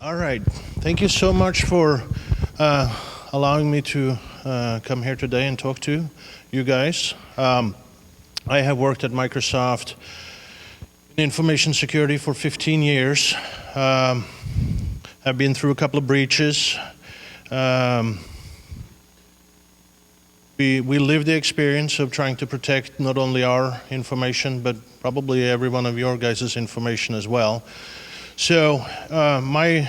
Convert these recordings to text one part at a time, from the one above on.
All right. Thank you so much for allowing me to come here today and talk to you guys. I have worked at Microsoft in information security for 15 years. I've been through a couple of breaches. We live the experience of trying to protect not only our information, but probably every one of your guys' information as well. So my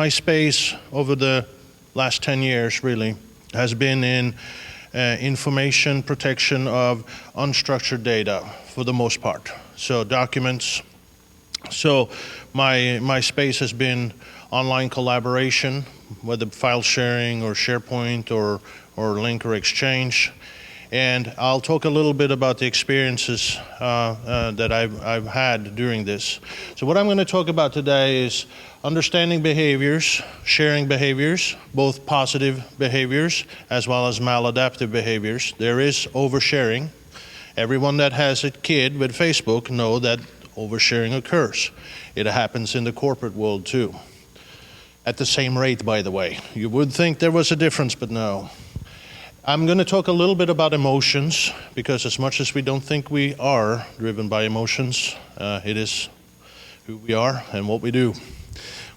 space over the last 10 years really has been in information protection of unstructured data for the most part. So documents. So my space has been online collaboration, whether file sharing or SharePoint or link or exchange. And I'll talk a little bit about the experiences that I've had during this. So what I'm going to talk about today is understanding behaviors, sharing behaviors, both positive behaviors as well as maladaptive behaviors. There is oversharing. Everyone that has a kid with Facebook know that oversharing occurs. It happens in the corporate world too. At the same rate, by the way. You would think there was a difference, but no. I'm going to talk a little bit about emotions, because as much as we don't think we are driven by emotions, it is who we are and what we do.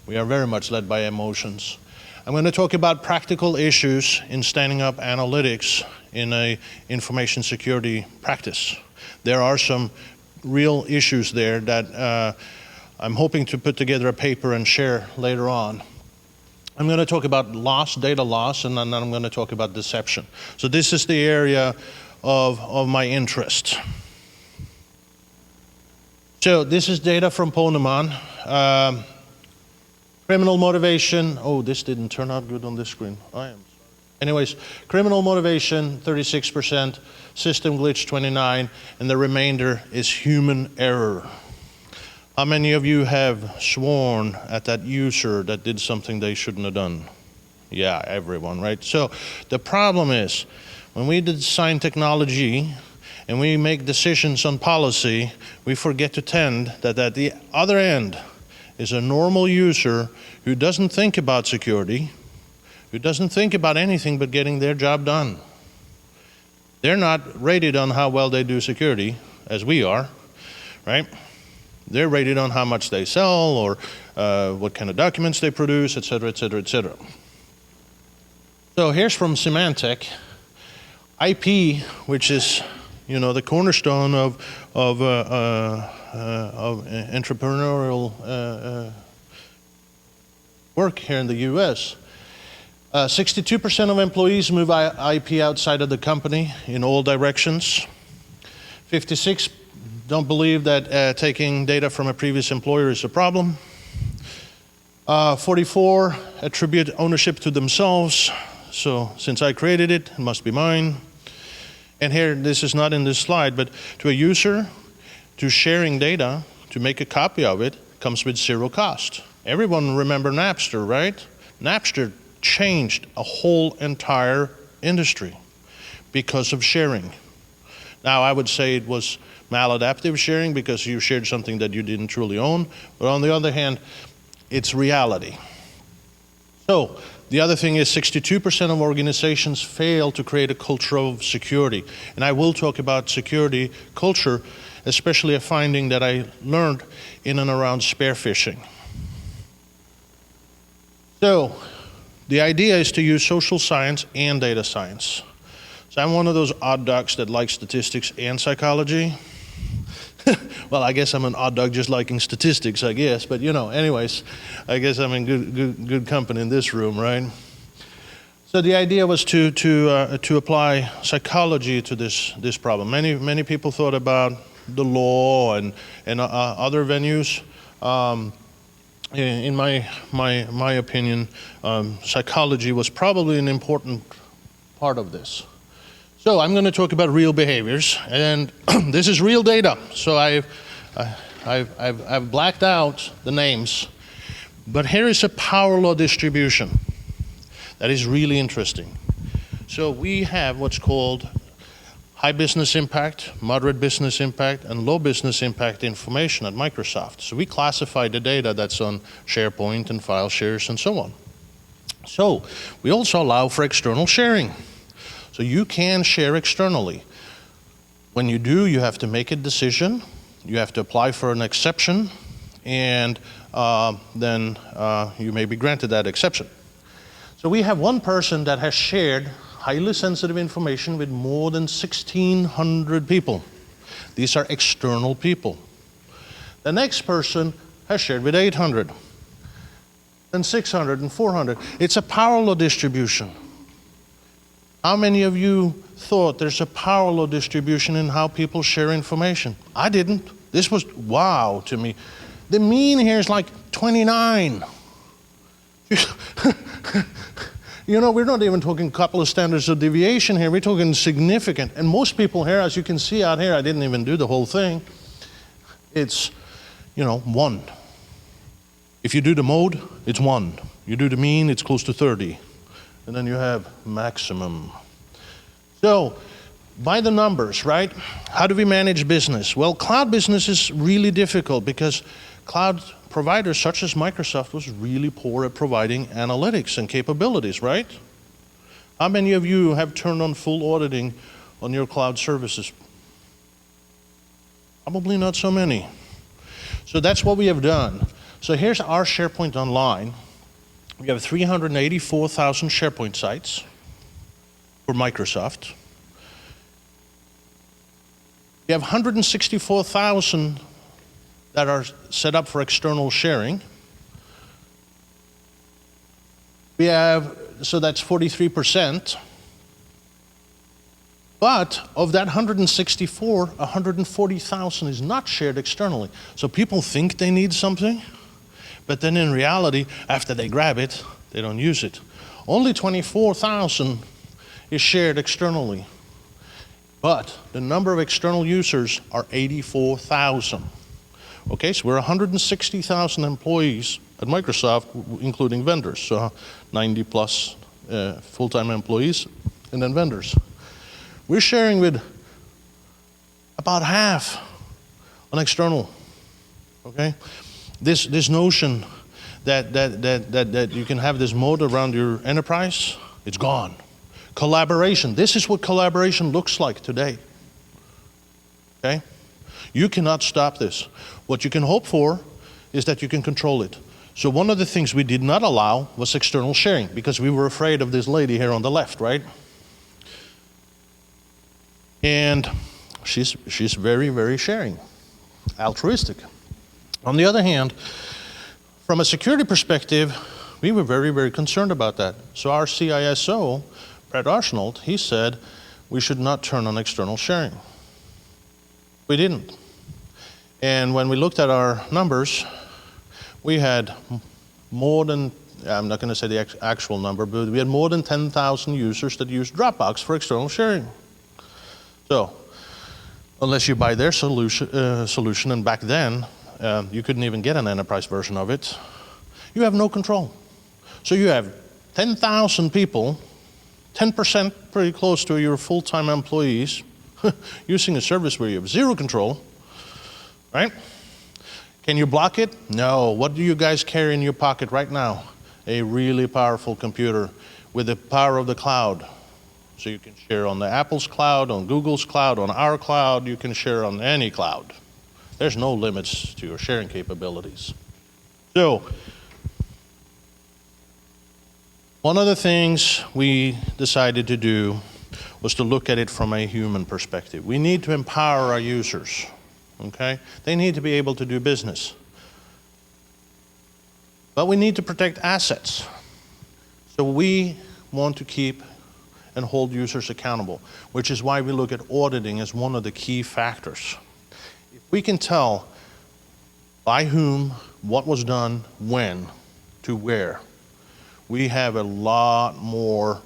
We are very much led by emotions. I'm going to talk about practical issues in standing up analytics in a information security practice. There are some real issues there that I'm hoping to put together a paper and share later on. I'm going to talk about loss, data loss, and then I'm going to talk about deception. So this is the area of my interest. So this is data from Ponemon. Criminal motivation. Oh, this didn't turn out good on this screen. I am sorry. Anyways, criminal motivation, 36%, system glitch, 29%, and the remainder is human error. How many of you have sworn at that user that did something they shouldn't have done? Yeah, everyone, right? So the problem is, when we design technology and we make decisions on policy, we forget to tend that at the other end is a normal user who doesn't think about security, who doesn't think about anything but getting their job done. They're not rated on how well they do security, as we are, right? They're rated on how much they sell or what kind of documents they produce, et cetera, et cetera, et cetera. So here's from Symantec. IP, which is, you know, the cornerstone of entrepreneurial work here in the US. 62% of employees move IP outside of the company in all directions. 56% don't believe that taking data from a previous employer is a problem. 44 attribute ownership to themselves. So since I created it, it must be mine. And here, this is not in this slide, but to a user, to sharing data, to make a copy of it, comes with zero cost. Everyone remember Napster, right? Napster changed a whole entire industry because of sharing. Now, I would say it was maladaptive sharing because you shared something that you didn't truly own, but on the other hand, it's reality. So, the other thing is 62% of organizations fail to create a culture of security. And I will talk about security culture, especially a finding that I learned in and around spear-phishing. So, the idea is to use social science and data science. So I'm one of those odd ducks that like statistics and psychology. Well, I guess I'm an odd duck just liking statistics, I guess. But you know, anyways, I guess I'm in good company in this room, right? So the idea was to apply psychology to this problem. Many people thought about the law and other venues. In my opinion, psychology was probably an important part of this. So I'm going to talk about real behaviors, and this is real data. So I've blacked out the names, but here is a power law distribution that is really interesting. So we have what's called high business impact, moderate business impact, and low business impact information at Microsoft. So we classify the data that's on SharePoint and file shares and so on. So we also allow for external sharing. So you can share externally. When you do, you have to make a decision, you have to apply for an exception, and then you may be granted that exception. So we have one person that has shared highly sensitive information with more than 1,600 people. These are external people. The next person has shared with 800, then 600 and 400. It's a power law distribution. How many of you thought there's a power law distribution in how people share information? I didn't. This was wow to me. The mean here is like 29. You know, we're not even talking a couple of standards of deviation here. We're talking significant. And most people here, as you can see out here, I didn't even do the whole thing. It's, 1. If you do the mode, it's 1. You do the mean, it's close to 30. And then you have maximum. So, by the numbers, right? How do we manage business? Well, cloud business is really difficult because cloud providers such as Microsoft was really poor at providing analytics and capabilities, right? How many of you have turned on full auditing on your cloud services? Probably not so many. So that's what we have done. So here's our SharePoint Online. We have 384,000 SharePoint sites for Microsoft. We have 164,000 that are set up for external sharing. We have, so that's 43%. But of that 164, 140,000 is not shared externally. So people think they need something, but then in reality, after they grab it, they don't use it. Only 24,000 is shared externally. But the number of external users are 84,000. Okay, so we're 160,000 employees at Microsoft, including vendors, so 90 plus full-time employees, and then vendors. We're sharing with about half on external, okay? This notion that you can have this mode around your enterprise, it's gone. Collaboration, this is what collaboration looks like today, okay? You cannot stop this. What you can hope for is that you can control it. So one of the things we did not allow was external sharing because we were afraid of this lady here on the left, right? And she's very, very sharing, altruistic. On the other hand, from a security perspective, we were very, very concerned about that. So our CISO, Brett Arsenault, he said we should not turn on external sharing. We didn't. And when we looked at our numbers, we had more than, I'm not going to say the actual number, but we had more than 10,000 users that used Dropbox for external sharing. So, unless you buy their solution, and back then, you couldn't even get an enterprise version of it, you have no control. So you have 10,000 people, 10% pretty close to your full-time employees, using a service where you have zero control, right? Can you block it? No. What do you guys carry in your pocket right now? A really powerful computer with the power of the cloud. So you can share on the Apple's cloud, on Google's cloud, on our cloud. You can share on any cloud. There's no limits to your sharing capabilities. So, one of the things we decided to do was to look at it from a human perspective. We need to empower our users, okay? They need to be able to do business. But we need to protect assets. So we want to keep and hold users accountable, which is why we look at auditing as one of the key factors. If we can tell by whom, what was done, when, to where, we have a lot more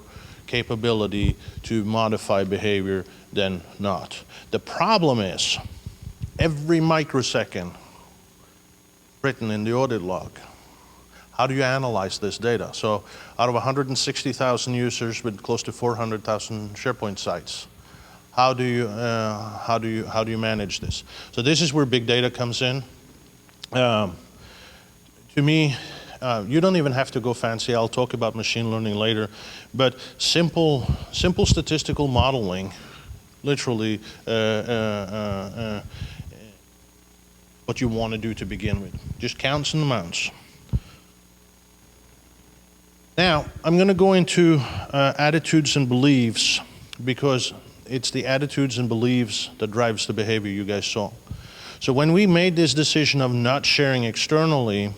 capability to modify behavior than not. The problem is, every microsecond written in the audit log. How do you analyze this data? So out of 160,000 users with close to 400,000 SharePoint sites, how do you manage this? So this is where big data comes in. To me, you don't even have to go fancy. I'll talk about machine learning later, but simple statistical modeling, literally what you want to do to begin with. Just counts and amounts. Now, I'm going to go into attitudes and beliefs, because it's the attitudes and beliefs that drives the behavior you guys saw. So when we made this decision of not sharing externally,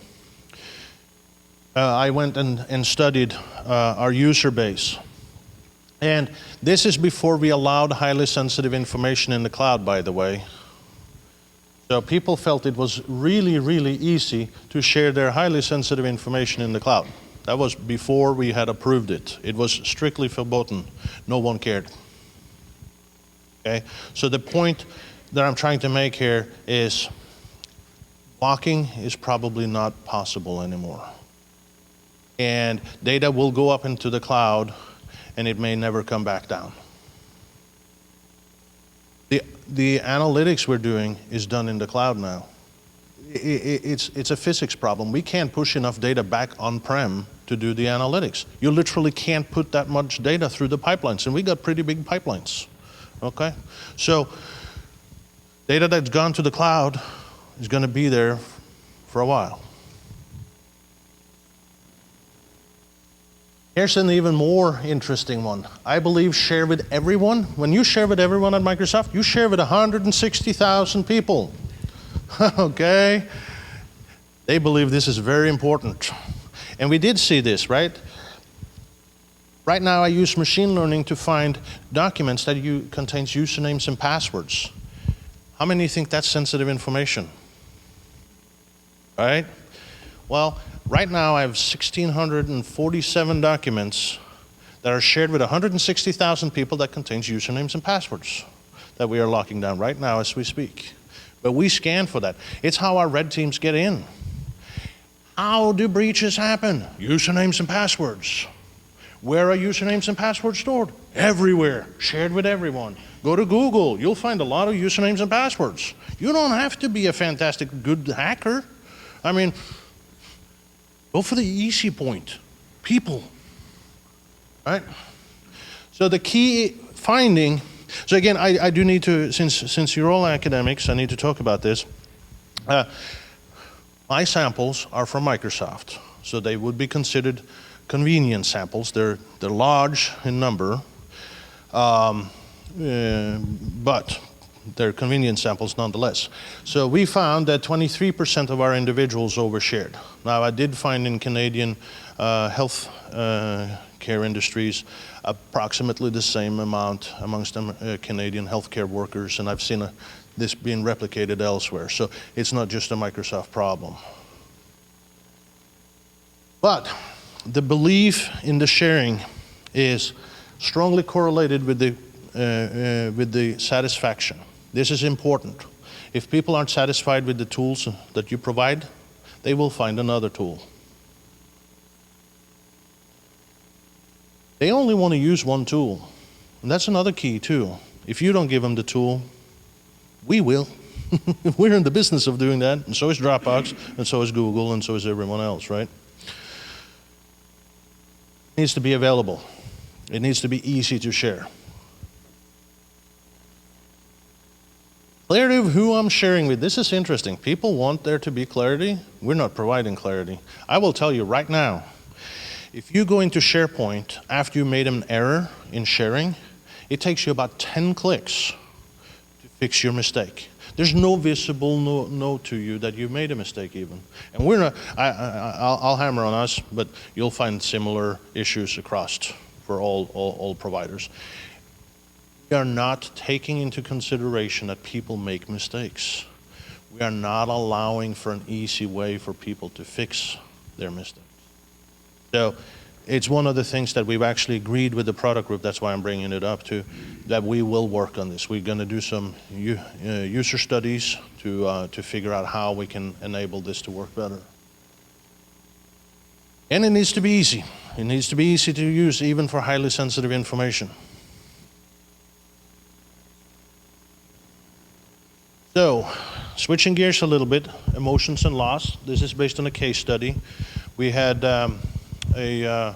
I went and studied our user base. And this is before we allowed highly sensitive information in the cloud, by the way. So people felt it was really, really easy to share their highly sensitive information in the cloud. That was before we had approved it. It was strictly verboten. No one cared. Okay? So the point that I'm trying to make here is blocking is probably not possible anymore. And data will go up into the cloud, and it may never come back down. The analytics we're doing is done in the cloud now. It's a physics problem. We can't push enough data back on-prem to do the analytics. You literally can't put that much data through the pipelines, and we got pretty big pipelines, okay? So data that's gone to the cloud is going to be there for a while. Here's an even more interesting one. I believe share with everyone. When you share with everyone at Microsoft, you share with 160,000 people. Okay? They believe this is very important. And we did see this, right? Right now I use machine learning to find documents that contains usernames and passwords. How many think that's sensitive information? Right? Well, right now I have 1,647 documents that are shared with 160,000 people that contains usernames and passwords that we are locking down right now as we speak. But we scan for that. It's how our red teams get in. How do breaches happen? Usernames and passwords. Where are usernames and passwords stored? Everywhere, shared with everyone. Go to Google, you'll find a lot of usernames and passwords. You don't have to be a fantastic good hacker. I mean, go for the easy point, people, right? So the key finding, so again, I do need to, since you're all academics, I need to talk about this. My samples are from Microsoft, so they would be considered convenience samples. They're large in number, but they're convenience samples nonetheless. So we found that 23% of our individuals overshared. Now I did find in Canadian health care industries approximately the same amount amongst Canadian healthcare workers, and I've seen this being replicated elsewhere. So it's not just a Microsoft problem. But the belief in the sharing is strongly correlated with the satisfaction. This is important. If people aren't satisfied with the tools that you provide, they will find another tool. They only want to use one tool. And that's another key too. If you don't give them the tool, we will. We're in the business of doing that, and so is Dropbox, and so is Google, and so is everyone else, right? It needs to be available. It needs to be easy to share. Clarity of who I'm sharing with. This is interesting. People want there to be clarity. We're not providing clarity. I will tell you right now, if you go into SharePoint after you made an error in sharing, it takes you about 10 clicks to fix your mistake. There's no visible note to you that you made a mistake even. And we're not, I'll hammer on us, but you'll find similar issues across for all providers. We are not taking into consideration that people make mistakes. We are not allowing for an easy way for people to fix their mistakes. So it's one of the things that we've actually agreed with the product group, that's why I'm bringing it up too, that we will work on this. We're going to do some user studies to figure out how we can enable this to work better. And it needs to be easy. It needs to be easy to use even for highly sensitive information. switching gears a little bit, emotions and loss. This is based on a case study. We had a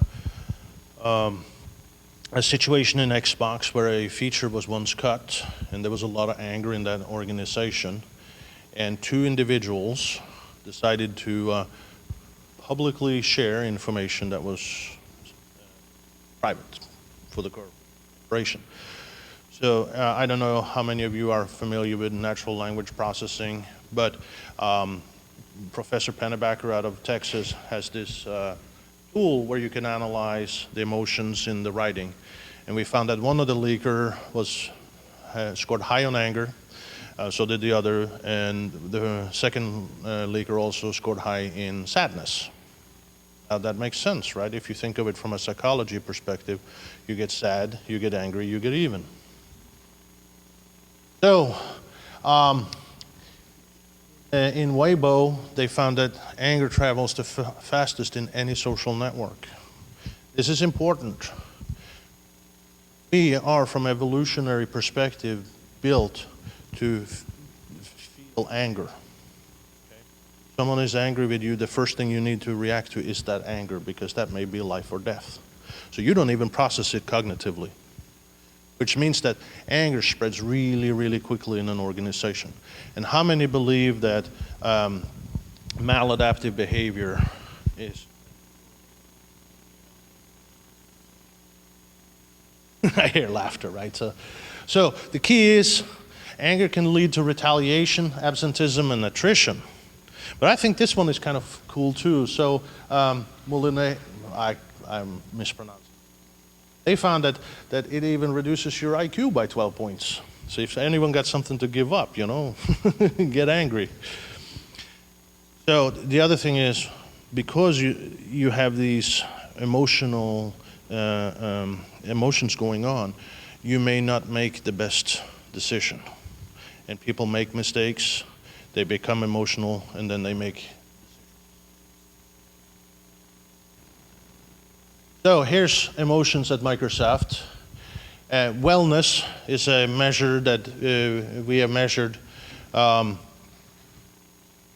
situation in Xbox where a feature was once cut, and there was a lot of anger in that organization. And 2 individuals decided to publicly share information that was private for the corporation. So I don't know how many of you are familiar with natural language processing, but Professor Pennebaker out of Texas has this tool where you can analyze the emotions in the writing. And we found that one of the leaker scored high on anger, so did the other, and the second leaker also scored high in sadness. Now that makes sense, right? If you think of it from a psychology perspective, you get sad, you get angry, you get even. So, in Weibo, they found that anger travels the fastest in any social network. This is important. We are, from evolutionary perspective, built to feel anger. Okay? Someone is angry with you, the first thing you need to react to is that anger, because that may be life or death. So you don't even process it cognitively, which means that anger spreads really, really quickly in an organization. And how many believe that maladaptive behavior is? I hear laughter, right? So the key is anger can lead to retaliation, absenteeism, and attrition. But I think this one is kind of cool too. So Moulinet, I'm mispronouncing. They found that it even reduces your IQ by 12 points. So if anyone got something to give up, get angry. So the other thing is, because you have these emotions going on, you may not make the best decision. And people make mistakes, they become emotional, and then they make. So here's emotions at Microsoft. Wellness is a measure that we have measured,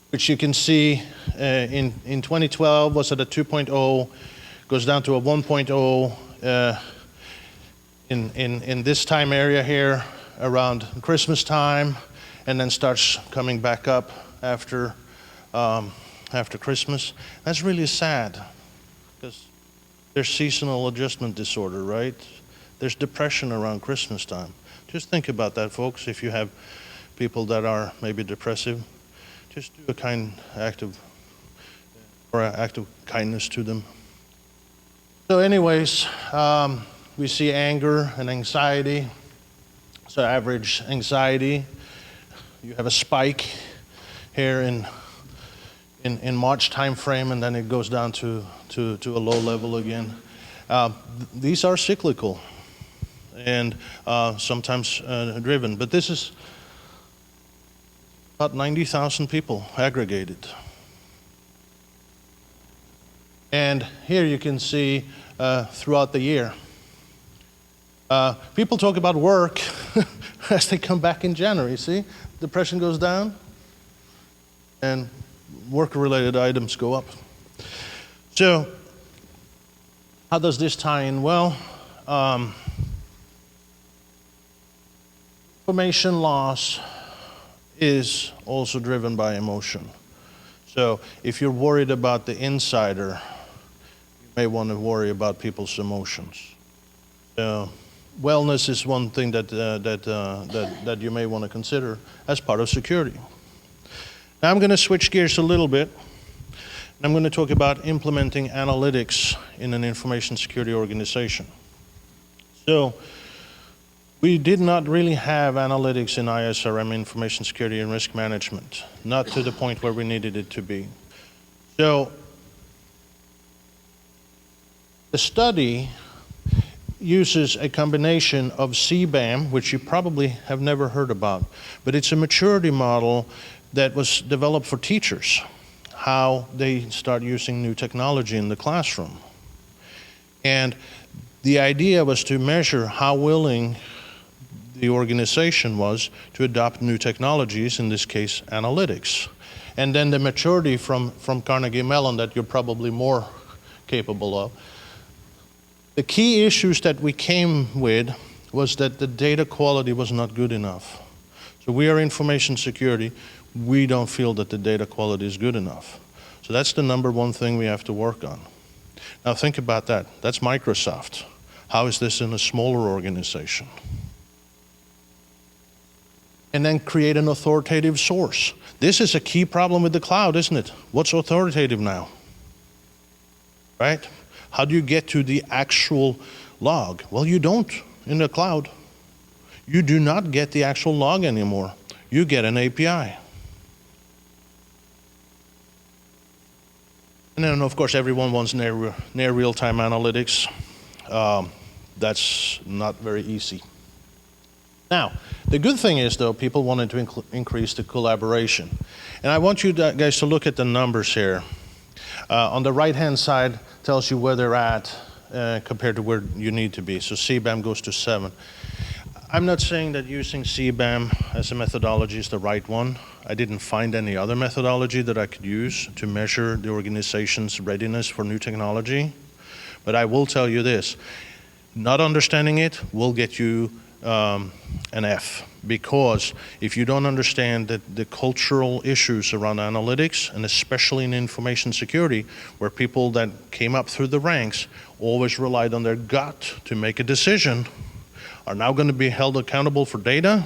which you can see in 2012 was at a 2.0, goes down to a 1.0 in this time area here around Christmas time, and then starts coming back up after Christmas. That's really sad, because there's seasonal adjustment disorder, right? There's depression around Christmas time. Just think about that, folks. If you have people that are maybe depressive, just do a kind act of kindness to them. So anyways, we see anger and anxiety. So average anxiety, you have a spike here in March time frame, and then it goes down to a low level again. These are cyclical and sometimes driven, but this is about 90,000 people aggregated. And here you can see throughout the year. People talk about work as they come back in January, see? Depression goes down and work-related items go up. So how does this tie in? Well, information loss is also driven by emotion. So if you're worried about the insider, you may want to worry about people's emotions. Wellness is one thing that you may want to consider as part of security. Now I'm going to switch gears a little bit, and I'm going to talk about implementing analytics in an information security organization. So we did not really have analytics in ISRM, information security and risk management, not to the point where we needed it to be. So the study uses a combination of CBAM, which you probably have never heard about, but it's a maturity model that was developed for teachers, how they start using new technology in the classroom. And the idea was to measure how willing the organization was to adopt new technologies, in this case, analytics. And then the maturity from Carnegie Mellon that you're probably more capable of. The key issues that we came with was that the data quality was not good enough. So we are information security. We don't feel that the data quality is good enough. So that's the number one thing we have to work on. Now think about that. That's Microsoft. How is this in a smaller organization? And then create an authoritative source. This is a key problem with the cloud, isn't it? What's authoritative now? Right? How do you get to the actual log? Well, you don't in the cloud. You do not get the actual log anymore. You get an API. And then, of course, everyone wants near real-time analytics. That's not very easy. Now, the good thing is, though, people wanted to increase the collaboration. And I want you guys to look at the numbers here. On the right-hand side tells you where they're at compared to where you need to be. So CBAM goes to 7. I'm not saying that using CBAM as a methodology is the right one. I didn't find any other methodology that I could use to measure the organization's readiness for new technology. But I will tell you this, not understanding it will get you an F, because if you don't understand that the cultural issues around analytics, and especially in information security, where people that came up through the ranks always relied on their gut to make a decision, are now going to be held accountable for data.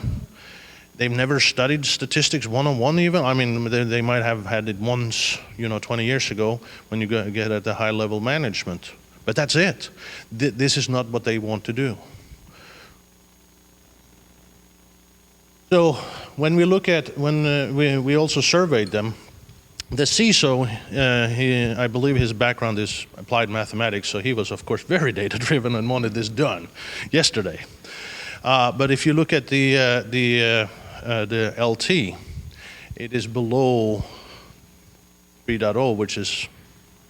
They've never studied statistics one-on-one even. I mean, they might have had it once, 20 years ago when you get at the high-level management. But that's it. This is not what they want to do. So when we look at, we also surveyed them, the CISO, I believe his background is applied mathematics, so he was, of course, very data-driven and wanted this done yesterday. But if you look at the LT, it is below 3.0, which is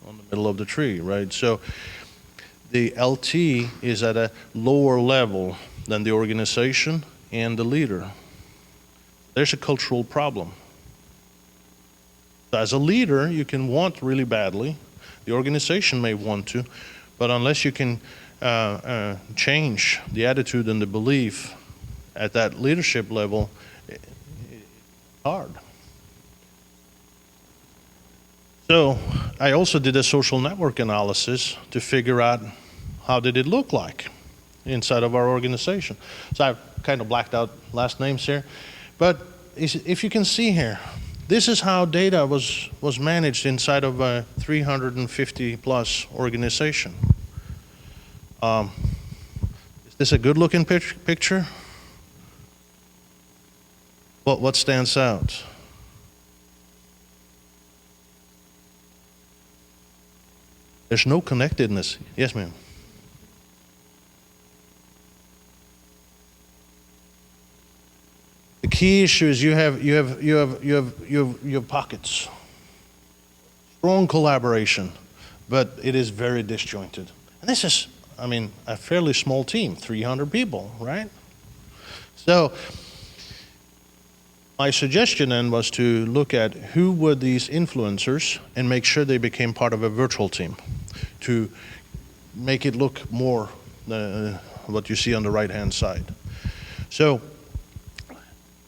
on the middle of the tree, right? So the LT is at a lower level than the organization and the leader. There's a cultural problem. As a leader, you can want really badly. The organization may want to, but unless you can change the attitude and the belief at that leadership level, it's hard. So I also did a social network analysis to figure out how did it look like inside of our organization. So I've kind of blacked out last names here. But if you can see here, this is how data was managed inside of a 350-plus organization. Is this a good-looking picture? What stands out? There's no connectedness. Yes, ma'am. The key issue is you have pockets. Strong collaboration, but it is very disjointed. And this is, a fairly small team, 300 people, right? So my suggestion then was to look at who were these influencers and make sure they became part of a virtual team to make it look more what you see on the right-hand side. So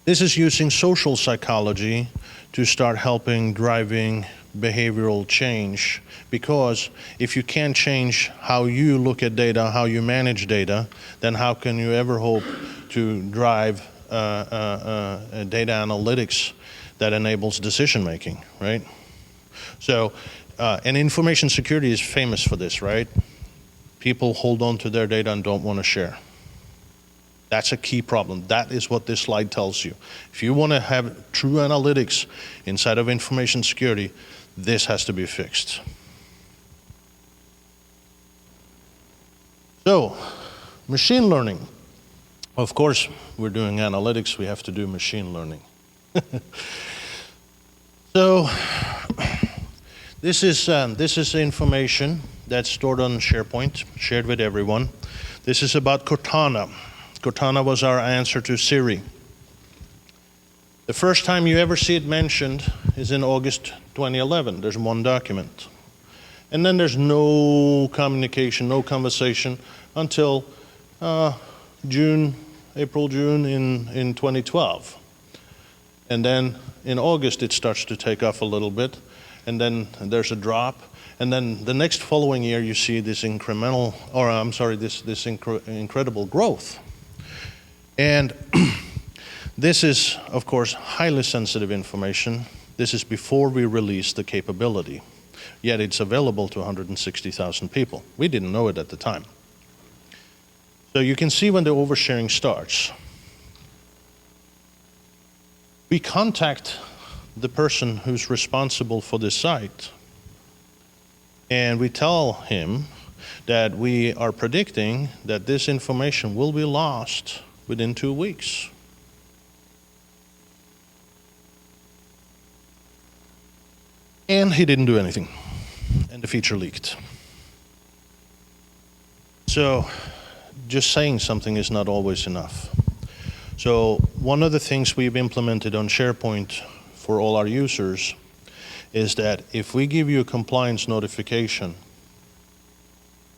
this is using social psychology to start helping driving behavioral change, because if you can't change how you look at data, how you manage data, then how can you ever hope to drive data analytics that enables decision making, right? So, and information security is famous for this, right? People hold on to their data and don't want to share. That's a key problem. That is what this slide tells you. If you want to have true analytics inside of information security, this has to be fixed. So, machine learning. Of course, we're doing analytics, we have to do machine learning. So, this is information that's stored on SharePoint, shared with everyone. This is about Cortana. Cortana was our answer to Siri. The first time you ever see it mentioned is in August 2011. There's one document. And then there's no communication, no conversation until April, June in 2012. And then in August it starts to take off a little bit, and then there's a drop. And then the next following year you see this incremental, or I'm sorry, this incredible growth. And this is, of course, highly sensitive information. This is before we release the capability. Yet it's available to 160,000 people. We didn't know it at the time. So you can see when the oversharing starts. We contact the person who's responsible for this site, and we tell him that we are predicting that this information will be lost within 2 weeks. And he didn't do anything, and the feature leaked. So just saying something is not always enough. So one of the things we've implemented on SharePoint for all our users is that if we give you a compliance notification,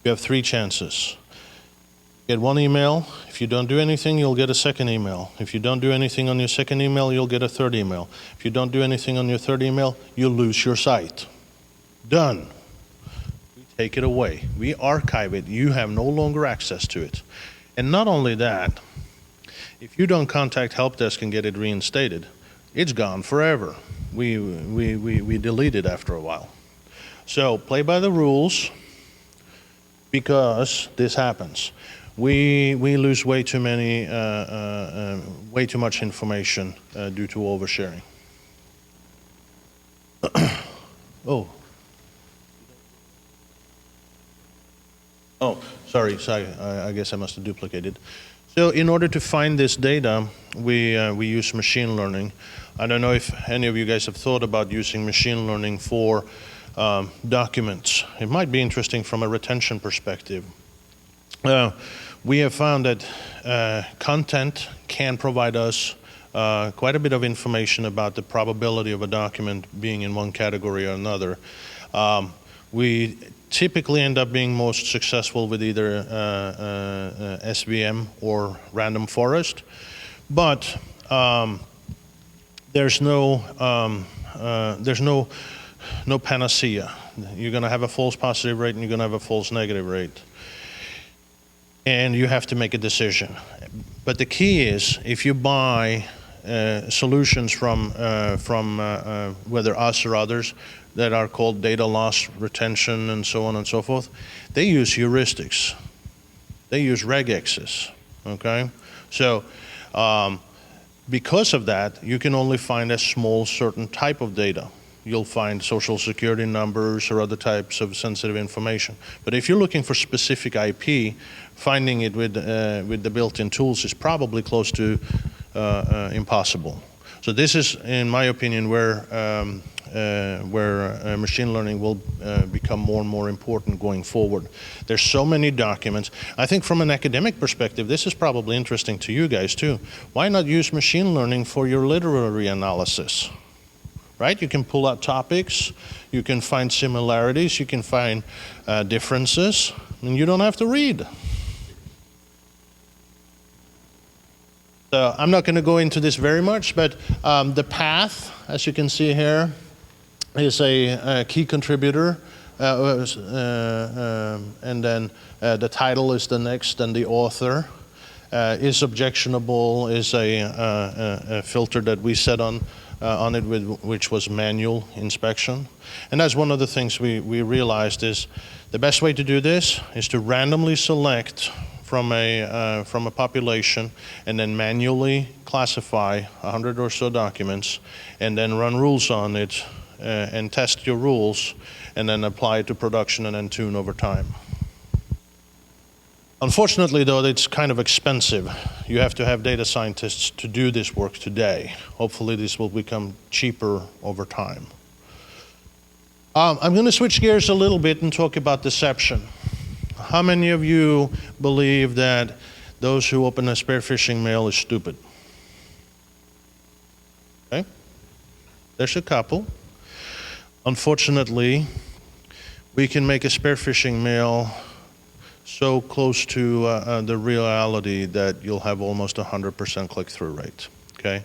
you have 3 chances. Get 1 email. If you don't do anything, you'll get a 2nd email. If you don't do anything on your 2nd email, you'll get a 3rd email. If you don't do anything on your 3rd email, you'll lose your site. Done. We take it away. We archive it. You have no longer access to it. And not only that, if you don't contact help desk and get it reinstated, it's gone forever. We delete it after a while. So play by the rules, because this happens. We lose way too much information due to oversharing. Sorry, I guess I must have duplicated. So in order to find this data, we use machine learning. I don't know if any of you guys have thought about using machine learning for documents. It might be interesting from a retention perspective. We have found that content can provide us quite a bit of information about the probability of a document being in one category or another. We typically end up being most successful with either SVM or random forest, but there's no panacea. You're going to have a false positive rate and you're going to have a false negative rate. And you have to make a decision. But the key is, if you buy solutions from whether us or others that are called data loss retention and so on and so forth, they use heuristics. They use regexes, okay? So because of that, you can only find a small certain type of data. You'll find social security numbers or other types of sensitive information. But if you're looking for specific IP, finding it with the built-in tools is probably close to impossible. So this is, in my opinion, where machine learning will become more and more important going forward. There's so many documents. I think from an academic perspective, this is probably interesting to you guys too. Why not use machine learning for your literary analysis? Right? You can pull out topics, you can find similarities, you can find differences, and you don't have to read. So I'm not going to go into this very much, but the path, as you can see here, is a key contributor, and then the title is the next, and the author is objectionable, is a filter that we set on it, which was manual inspection. And that's one of the things we realized is the best way to do this is to randomly select from a population and then manually classify 100 or so documents and then run rules on it and test your rules and then apply it to production and then tune over time. Unfortunately, though, it's kind of expensive. You have to have data scientists to do this work today. Hopefully, this will become cheaper over time. I'm going to switch gears a little bit and talk about deception. How many of you believe that those who open a spear-phishing mail is stupid. Okay? There's a couple. Unfortunately, we can make a spear-phishing mail so close to the reality that you'll have almost 100% click-through rate. Okay?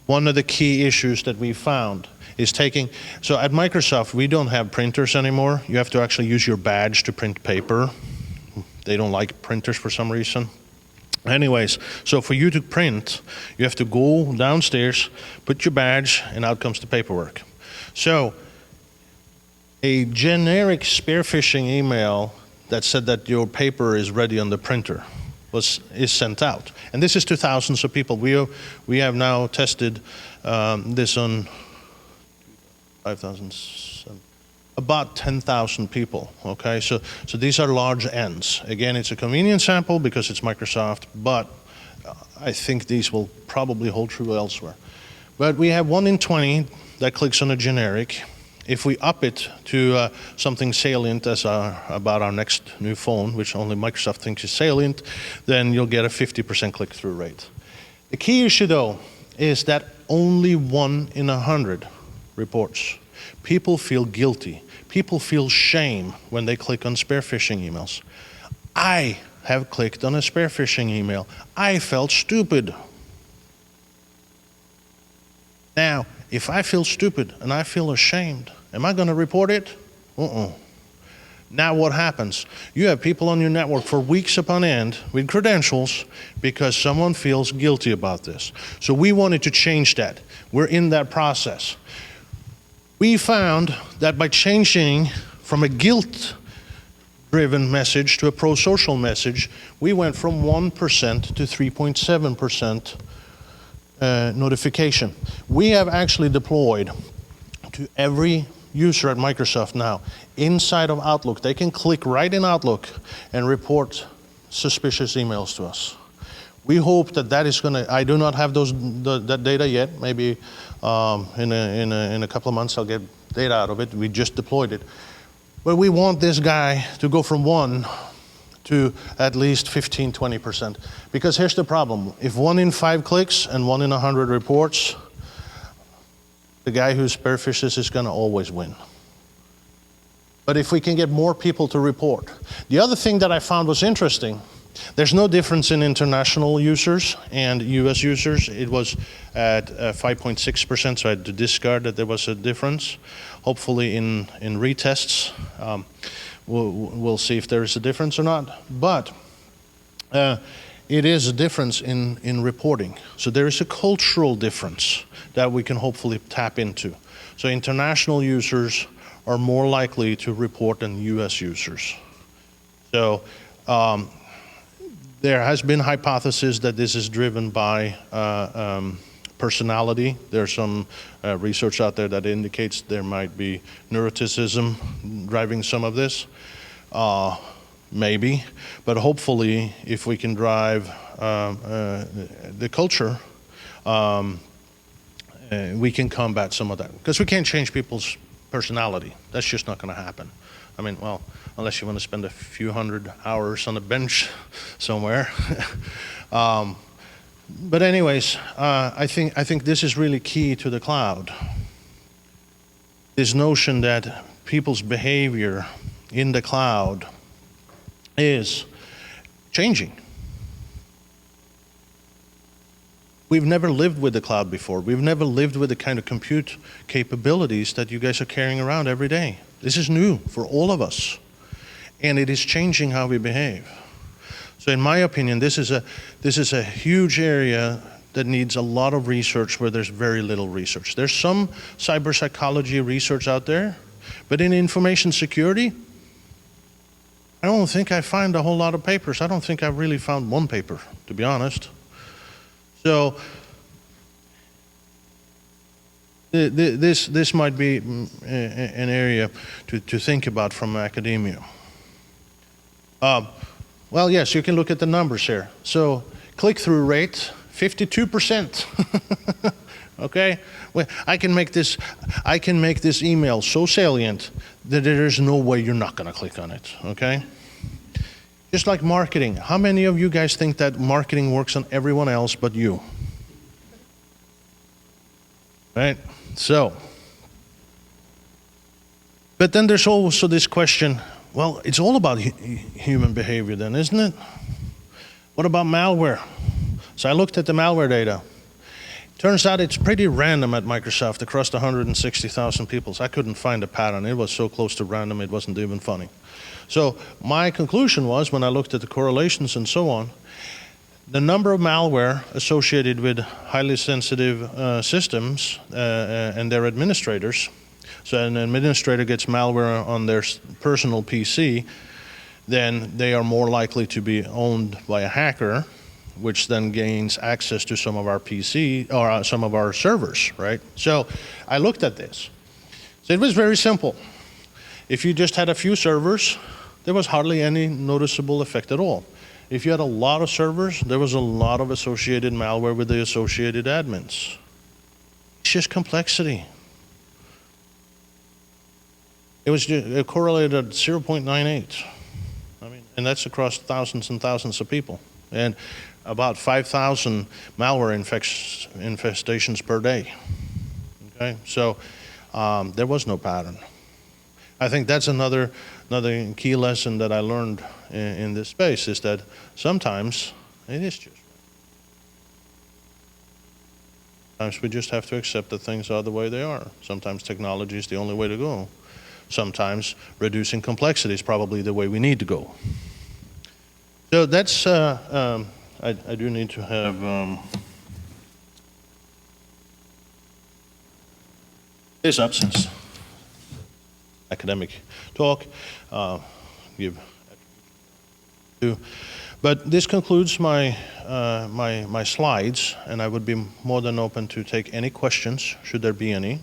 One of the key issues that we found is so at Microsoft, we don't have printers anymore. You have to actually use your badge to print paper. They don't like printers for some reason. Anyways, so for you to print, you have to go downstairs, put your badge, and out comes the paperwork. So a generic spear-phishing email that said that your paper is ready on the printer is sent out. And this is to thousands of people. We have now tested this on 5,000, about 10,000 people, okay? So these are large ends. Again, it's a convenient sample because it's Microsoft, but I think these will probably hold true elsewhere. But we have 1 in 20 that clicks on a generic. If we up it to something salient as about our next new phone, which only Microsoft thinks is salient, then you'll get a 50% click-through rate. The key issue, though, is that only 1 in 100 reports. People feel guilty. People feel shame when they click on spear-phishing emails. I have clicked on a spear-phishing email. I felt stupid. Now, if I feel stupid and I feel ashamed, am I going to report it? Now what happens? You have people on your network for weeks upon end with credentials because someone feels guilty about this. So we wanted to change that. We're in that process. We found that by changing from a guilt-driven message to a pro-social message, we went from 1% to 3.7% notification. We have actually deployed to every user at Microsoft now, inside of Outlook. They can click right in Outlook and report suspicious emails to us. We hope that is going to, I do not have that data yet. Maybe in a couple of months I'll get data out of it. We just deployed it. But we want this guy to go from 1 to at least 15, 20%. Because here's the problem. If 1 in 5 clicks and 1 in 100 reports, the guy who spear-phishes is going to always win. But if we can get more people to report. The other thing that I found was interesting, there's no difference in international users and US users. It was at 5.6%, so I had to discard that there was a difference. Hopefully in retests, we'll see if there is a difference or not. But it is a difference in reporting. So there is a cultural difference that we can hopefully tap into. So international users are more likely to report than US users. So there has been hypothesis that this is driven by personality. There's some research out there that indicates there might be neuroticism driving some of this. Maybe, but hopefully if we can drive the culture, we can combat some of that. Because we can't change people's personality. That's just not going to happen. I mean, well, unless you want to spend a few hundred hours on a bench somewhere. But anyways, I think this is really key to the cloud. This notion that people's behavior in the cloud is changing. We've never lived with the cloud before. We've never lived with the kind of compute capabilities that you guys are carrying around every day. This is new for all of us. And it is changing how we behave. So in my opinion, this is a huge area that needs a lot of research where there's very little research. There's some cyber psychology research out there, but in information security, I don't think I find a whole lot of papers. I don't think I've really found one paper, to be honest. So this might be an area to think about from academia. Well, yes, you can look at the numbers here. So click-through rate, 52%. Okay, well, I can make this email so salient that there is no way you're not going to click on it. Okay, Just like marketing. How many of you guys think that marketing works on everyone else but you? Right? So, but then there's also this question, well, it's all about human behavior then, isn't it? What about malware? So I looked at the malware data. Turns out it's pretty random at Microsoft across the 160,000 people. So I couldn't find a pattern. It was so close to random, it wasn't even funny. So my conclusion was, when I looked at the correlations and so on, the number of malware associated with highly sensitive systems and their administrators. So an administrator gets malware on their personal PC, then they are more likely to be owned by a hacker, which then gains access to some of our PC or some of our servers, right? So I looked at this. So it was very simple. If you just had a few servers, there was hardly any noticeable effect at all. If you had a lot of servers, there was a lot of associated malware with the associated admins. It's just complexity. It correlated at 0.98. I mean, and that's across thousands and thousands of people. And about 5,000 malware infestations per day. Okay, so there was no pattern. I think that's another key lesson that I learned in this space, is that sometimes it is just. Sometimes we just have to accept that things are the way they are. Sometimes technology is the only way to go. Sometimes reducing complexity is probably the way we need to go. So that's, I do need to have this up since academic talk. But this concludes my my slides, and I would be more than open to take any questions, should there be any.